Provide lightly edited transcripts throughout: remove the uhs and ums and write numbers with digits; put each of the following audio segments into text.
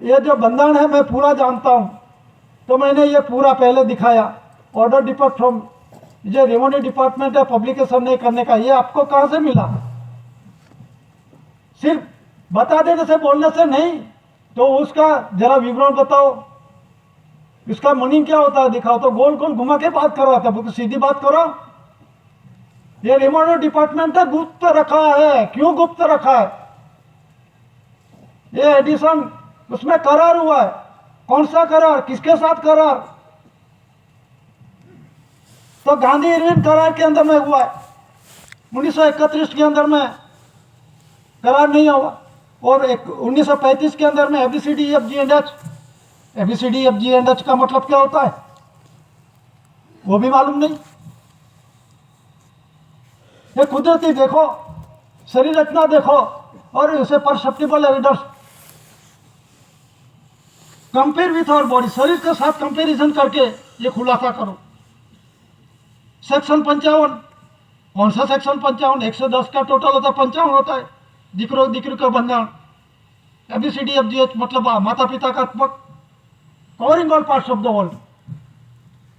ये जो बंधन है मैं पूरा जानता हूँ, तो मैंने ये पूरा पहले दिखाया। ऑर्डर डिपार्ट फ्रॉम जो रेवेन्यू डिपार्टमेंट है पब्लिकेशन नहीं करने का, ये आपको कहाँ से मिला? सिर्फ बता देने से, बोलने से नहीं, तो उसका जरा विवरण बताओ, इसका मीनिंग क्या होता है दिखाओ। तो गोल गोल घुमा के बात करो, तो सीधी बात करो। ये रेवेन्यू डिपार्टमेंट है, गुप्त रखा है। क्यों गुप्त रखा है? ये एडिशन उसमें करार हुआ है। कौन सा करार, किसके साथ करार? तो गांधी इरविन करार के अंदर में हुआ है। 1931 के अंदर में करार नहीं हुआ, और 1935 के अंदर में ABCD F G and H. ABCD F G and H का मतलब क्या होता है वो भी मालूम नहीं। ये कुदरती देखो, शरीर रचना देखो, और इसे perceptible evidence compare with our body, शरीर के साथ कंपेरिजन करके ये खुलासा करो। सेक्शन 55, कौन सा सेक्शन 55? 110 का टोटल होता है, 55 होता है। दिक्रो दिक्र का बंधन, एबीसीडी एफ जी एच मतलब माता पिता का आत्मक, covering all parts of the world.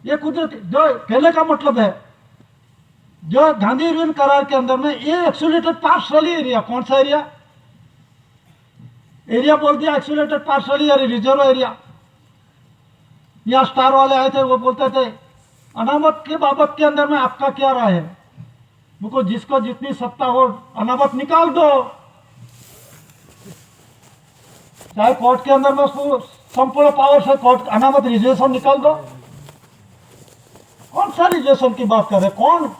ये कुदरती, जो कहने का मतलब है, जो गांधी इरविन करार के अंदर में ये एक्सुलेटेड पार्शली एरिया, कौन सा एरिया? एरिया बोल दिया एक्सुलेटेड पार्शली एरिया, रिजर्व एरिया। यहाँ स्टार वाले आए थे, वो बोलते थे अनामत के बाबत के अंदर में आपका क्या राय है? मुझको जिसको जितनी सत्ता हो अनामत निकाल दो, चाहे कोर्ट के अंदर में उसको संपूर्ण पावर से कोर्ट अनामत रिजर्वेशन निकाल दो। कौन सा रिजर्वेशन की बात कर रहे? कौन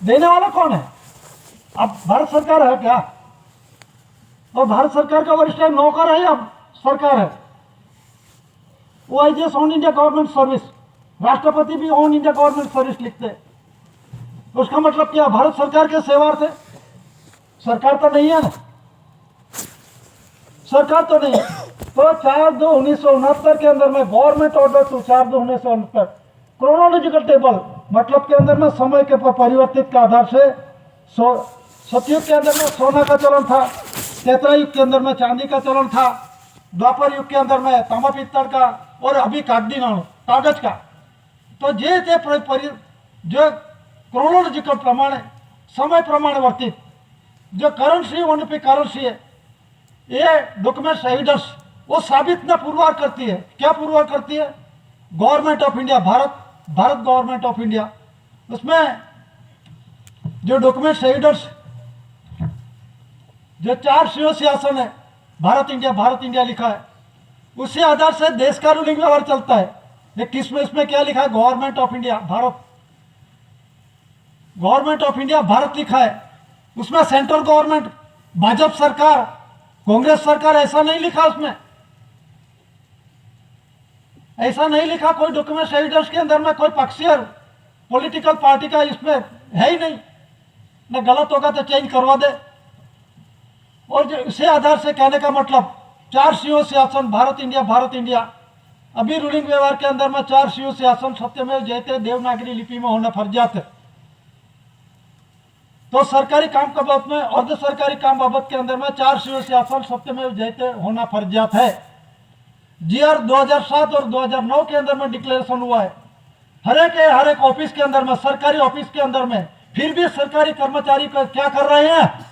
देने वाला कौन है? अब भारत सरकार है क्या? और भारत सरकार का वरिष्ठ नौकर है या सरकार है? वो IGS on India government service, राष्ट्रपति भी ऑन इंडिया गवर्नमेंट सर्विस लिखते हैं। उसका मतलब क्या? भारत सरकार के सेवार्थ है। सरकार तो नहीं है ना, सरकार तो नहीं है। तो 4/2/1969 के अंदर में government order to 4/2/1969 chronological table मतलब के अंदर में समय के परिवर्तित के आधार से सतयुग के अंदर में सोना का चलन था, त्रेता युग के अंदर में चांदी का चलन था, द्वापर युग के अंदर में तांबा पित्तल का, और अभी कागजी नाणु कागज का। तो जे जो क्रोनोलॉजिकल प्रमाण समय प्रमाण वर्तित जो करेंसी होने पे करेंसी है, ये डॉक्यूमेंट्स एविडेंस वो साबित न पुरवार करती है। क्या पुरवार करती है? Government of India, Bharat government of India, उसमें जो डॉक्यूमेंट्स एविडेंस जो 4 सिंहासन है, भारत इंडिया लिखा है, उसी आधार से देश का रूलिंग व्यवहार चलता है। ये किसमें, इसमें क्या लिखा है? Government of India Bharat, government of India Bharat लिखा है। उसमें सेंट्रल गवर्नमेंट, भाजपा सरकार, कांग्रेस सरकार ऐसा नहीं लिखा। उसमें ऐसा नहीं लिखा। कोई डॉक्यूमेंट एविडेंस के अंदर में कोई पक्षीय पॉलिटिकल पार्टी का इसमें है ही नहीं। न गलत होगा तो चेंज करवा दे। और जो इसी आधार से कहने का मतलब 4 सिंहासन भारत इंडिया। अभी रूलिंग व्यवहार के अंदर में 4 सिंहासन सत्यमेव जयते देवनागरी लिपि में होना फर्जियात है। तो सरकारी काम का बाबत में, अर्ध सरकारी काम बाबत के अंदर में 4 सिंहासन सत्यमेव जयते होना फर्जियात है। जीआर 2007 और 2009 के अंदर में डिक्लेरेशन हुआ है। हर एक ऑफिस के अंदर में, सरकारी ऑफिस के अंदर में, फिर भी सरकारी कर्मचारी क्या कर रहे हैं?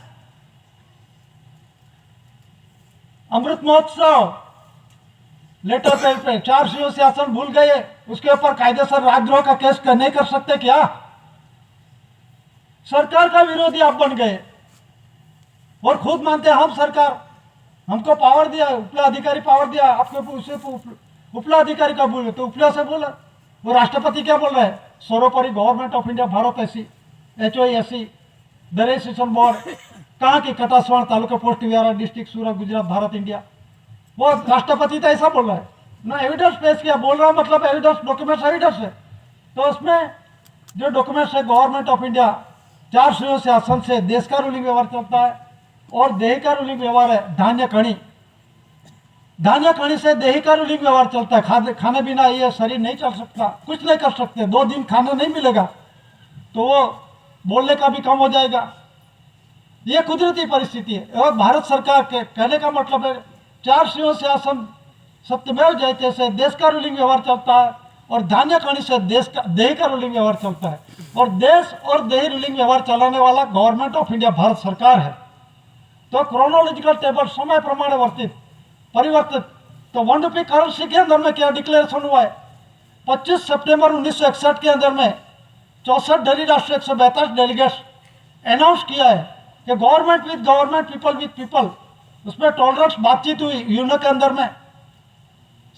अमृत महोत्सव लेटर पेड पे 4 सिंहासन भूल गए, उसके ऊपर कायदेसर राजद्रोह का केस नहीं कर सकते क्या? सरकार का विरोधी आप बन गए और खुद मानते हैं हम सरकार, हमको पावर दिया, उपला अधिकारी पावर दिया। आपके उसे उपला अधिकारी का बोले तो उपला से बोला। वो राष्ट्रपति क्या बोल रहा है? सर्वोपरि गवर्नमेंट ऑफ इंडिया भारत ऐसी HOASC दरेई सेशन बोर्ड कहाँ की कटासवाड़ taluka post vihara district Surat Gujarat Bharat India. वो राष्ट्रपति तो ऐसा बोल रहा है ना, एविडेंस पेश किया। बोल रहा मतलब एविडेंस, डॉक्यूमेंट्स एविडेंस है। तो उसमें जो डॉक्यूमेंट्स है गवर्नमेंट ऑफ इंडिया 4 सिंहासन से देश का रूलिंग व्यवहार चलता है। और देही का रूलिंग व्यवहार है धान्य कणी से देही का रूलिंग व्यवहार चलता है। खाने बिना ये शरीर नहीं चल सकता, कुछ नहीं कर सकते। 2 दिन खाना नहीं मिलेगा तो वो बोलने का भी कम हो जाएगा। ये कुदरती परिस्थिति है। और भारत सरकार के कहने का मतलब है 4 सिंहासन सत्यमेव जयते से देश का रूलिंग व्यवहार चलता है और धान्य खनि से देश का देही का रूलिंग व्यवहार चलता है और देश और देही रूलिंग व्यवहार चलाने वाला गवर्नमेंट ऑफ इंडिया भारत सरकार है। तो क्रोनोलॉजिकल टेबल समय प्रमाण परिवर्तित। तो 1 रुपये करेंसी के अंदर में क्या डिक्लेरेशन हुआ है? 25 सितंबर 1961 के अंदर में 64 धरी राष्ट्र 142 डेलीगेट्स अनाउंस किया है कि government with government, people with people, उसमें टॉलरेंस बातचीत हुई यूएनओ के अंदर में,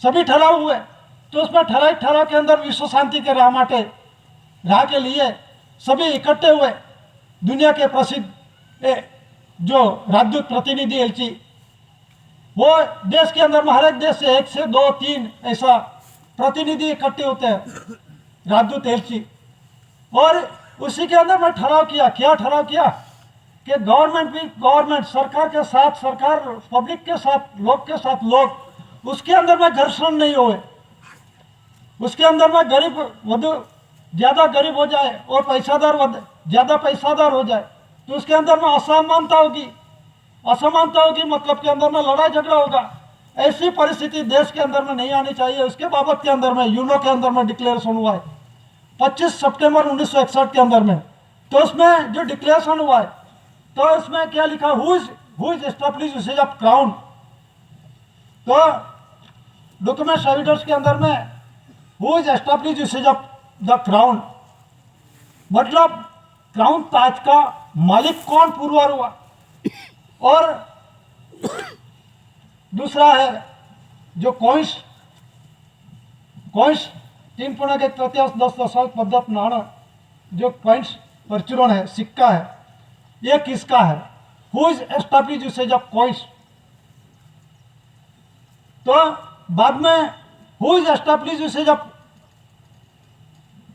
सभी ठहराव हुए। तो उसमें ठहराव के अंदर विश्व शांति के राह के लिए सभी इकट्ठे हुए। दुनिया के प्रसिद्ध जो राजदूत प्रतिनिधि एलची, वो देश के अंदर में हर एक देश से 1 से 2 3 ऐसा प्रतिनिधि इकट्ठे होते हैं, राजदूत एलची। और उसी के अंदर में ठहराव किया, क्या ठहराव किया कि गवर्नमेंट भी गवर्नमेंट, सरकार के साथ सरकार, पब्लिक के साथ लोग, उसके अंदर में घर्षण नहीं हुए, उसके अंदर में गरीब ज़्यादा गरीब हो जाए और पैसादार ज़्यादा पैसादार हो जाए तो उसके अंदर में असमानता होगी, मतलब के अंदर में लड़ाई झगड़ा होगा। ऐसी परिस्थिति देश के अंदर में नहीं आनी चाहिए। उसके बाबत के अंदर में यूएनओ के अंदर में डिक्लेरेशन हुआ है 25 सितंबर 1961 के अंदर में। तो उसमें जो डिक्लेरेशन हुआ है तो उसमें क्या लिखा, who is establish usage of crown. तो डॉक्यूमेंट एविडेंस के अंदर में who is establish usage of the crown, मतलब क्राउन ताज का मालिक कौन पुरवार हुआ। और दूसरा है जो कॉइन्स 3.1 10 पद्धत नाणा, जो कॉइन्स परचूरण है, सिक्का है, ये किसका है? Who is establish usage of coins. तो बाद में who is establish usage of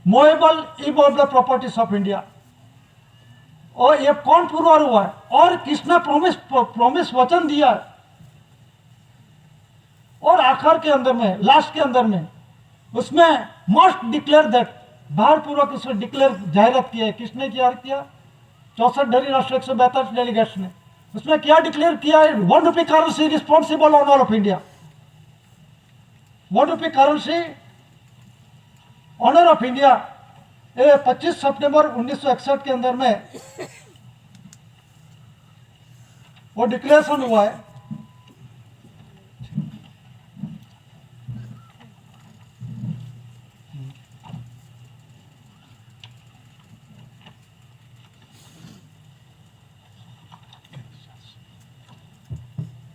movable immovable properties of India, और ये कौन पुरवार हुआ है और किसने प्रॉमिस वचन दिया है। और आखिर के अंदर में, लास्ट के अंदर में, उसमें मस्ट डिक्लेयर दैट, भारपूर्वक इसमें डिक्लेयर जाहिरात किया है। किसने किया? 64 धरी राष्ट्र 142 डेलीगेट्स ने। उसमें क्या डिक्लेयर किया है? 1 रुपये currency responsible honour of India, 1 रुपये करेंसी ऑनर ऑफ इंडिया। 25 सितंबर 1961 के अंदर में वो डिक्लेरेशन हुआ है।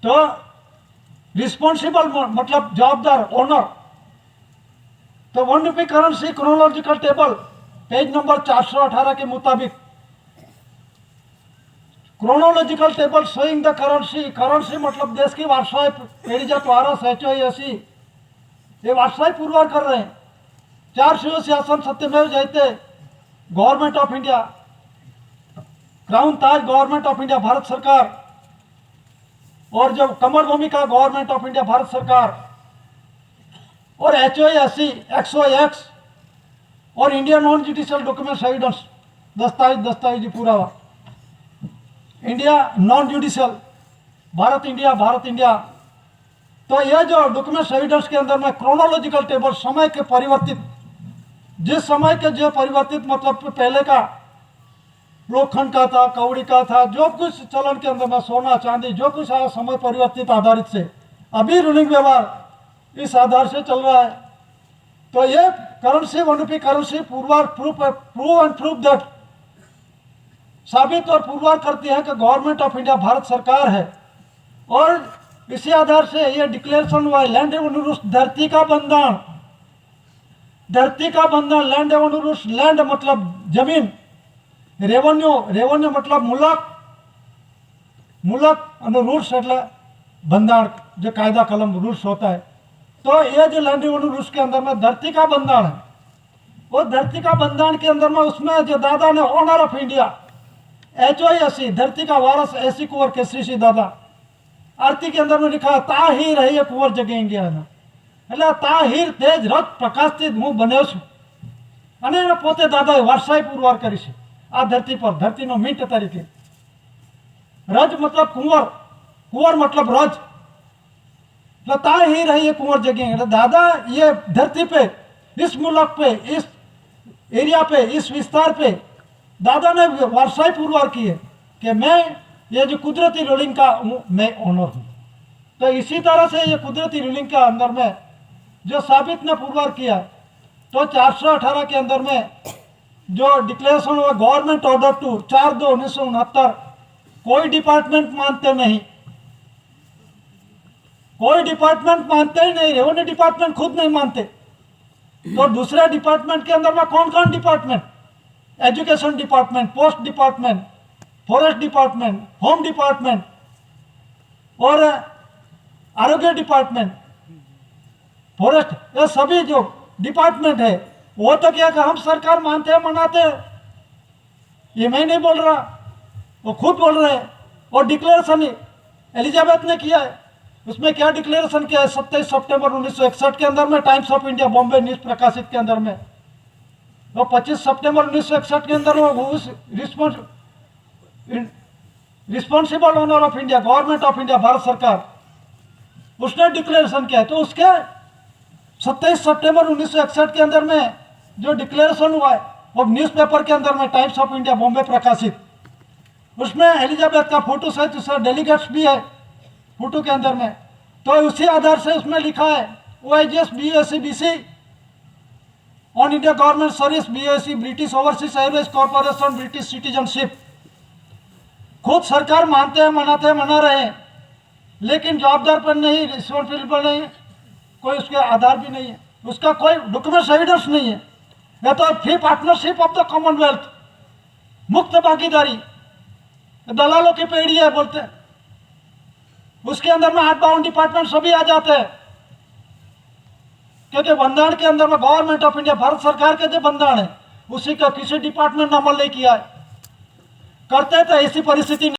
तो रिस्पॉन्सिबल मतलब जवाबदार, ओनर। तो 1 रुपये currency chronological table page number 418 के मुताबिक chronological table showing the currency मतलब देश की वारसाई पेढ़ीच्या वारस ऐसी ये वारसाई पुरवार कर रहे हैं। 4 शिव शासन सत्यमेव जयते, government of India, crown Taj government of India Bharat सरकार, और जब कमर भूमिका गवर्नमेंट ऑफ इंडिया भारत सरकार, और HOAC XOX और India non judicial documents evidence, दस्तावेज पुरावा, India non judicial, Bharat India. तो यह जो डॉक्यूमेंट्स एविडेंस के अंदर में क्रोनोलॉजिकल टेबल समय के परिवर्तित, जिस समय के जो परिवर्तित मतलब पहले का लोखंड का था, कौड़ी का था, जो कुछ चलन के अंदर में सोना चांदी जो कुछ आया समय परिवर्तित आधारित से, अभी रूलिंग व्यवहार इस आधार से चल रहा है। तो ये करेंसी 1 रुपये currency prove and prove that, साबित और पुरवार करती है कि गवर्नमेंट ऑफ इंडिया भारत सरकार है। और इसी आधार से ये डिक्लेरेशन हुआ है लैंड रेवेन्यू रूल्स, धरती का बंधन, लैंड रेवेन्यू रूल्स, लैंड मतलब जमीन, रेवेन्यू मतलब मुलक और रूल्स એટલે બંધાણ, जो कायदा कलम रूल्स होता है। तो ये जो लैंड रेवेन्यू रूल्स के अंदर में धरती का बंधन है, वो धरती का बंधन के अंदर में उसमें जो दादा ने ऑनर ऑफ इंडिया HOAC धरती का वारस ऐसी कुंवर केसरी सी दादा, आरती के अंदर में लिखा ताहिर है ये कुंवर जगेंगे ना, એટલે તાહિર તેજ રથ પ્રકાશથી હું બન્યો છું અને એને પોતે દાદાએ વારસાઈ પુરવાર કરી છે આ ધરતી પર, ધરતીનો મિન્ટ તરીકે। રજ मतलब कुंवर, कुंवर मतलब रज, बताए ही रही है कुंवर जगेंगे दादा, ये धरती पे, इस मुल्क पे, इस एरिया पे, इस विस्तार पे दादा ने वर्षाई पुरवार किए कि मैं ये जो कुदरती रूलिंग का मैं ओनर हूँ। तो इसी तरह से ये कुदरती रूलिंग के अंदर में जो साबित ने पुरवार किया, तो 418 के अंदर में जो डिक्लेरेशन हुआ गवर्नमेंट ऑर्डर टू 4/2/1969, कोई डिपार्टमेंट मानते नहीं, कोई डिपार्टमेंट मानते ही नहीं, रेवेन्यू डिपार्टमेंट खुद नहीं मानते। तो दूसरे डिपार्टमेंट के अंदर में कौन कौन department? Education department, post department, forest department, home department और आरोग्य डिपार्टमेंट, फॉरेस्ट, ये सभी जो डिपार्टमेंट है वो तो क्या कि हम सरकार मानते हैं, मनाते हैं, ये मैं नहीं बोल रहा, वो खुद बोल रहे हैं। और डिक्लेरेशन एलिजाबेथ ने किया है, उसमें क्या डिक्लेरेशन किया है? 27 सितंबर 1961 के अंदर में times of India Bombay news प्रकाशित के अंदर में, वो 25 सितंबर 1961 के अंदर वो responsible owner of India, government of India, Bharat सरकार, उसने डिक्लेरेशन किया है। तो उसके 27 सितंबर 1961 के अंदर में जो डिक्लेरेशन हुआ है वो न्यूज़पेपर के अंदर में टाइम्स ऑफ इंडिया बॉम्बे प्रकाशित, उसमें एलिजाबेथ का फोटो सहित उसका डेलीगेट्स भी है फोटो के अंदर में। तो उसी आधार से उसमें लिखा है OIGS BSc BC on India government service, BSc British overseas Airways corporation, British citizenship. खुद सरकार मानते हैं, मनाते हैं, मना रहे हैं, लेकिन जवाबदार पर नहीं, रिस्पॉन्सिबल नहीं, कोई उसके आधार भी नहीं है, उसका कोई डॉक्यूमेंट्स एविडेंस नहीं है। यह तो free partnership of the Commonwealth, मुक्त भागीदारी, दलालों की पेड़ी है बोलते हैं। उसके अंदर में 8 बाउंड डिपार्टमेंट सभी आ जाते हैं, क्योंकि बंधारण के अंदर में गवर्नमेंट ऑफ इंडिया, भारत सरकार के जो बंधारण है उसी का किसी डिपार्टमेंट ने अमल नहीं किया है। करते तो ऐसी परिस्थिति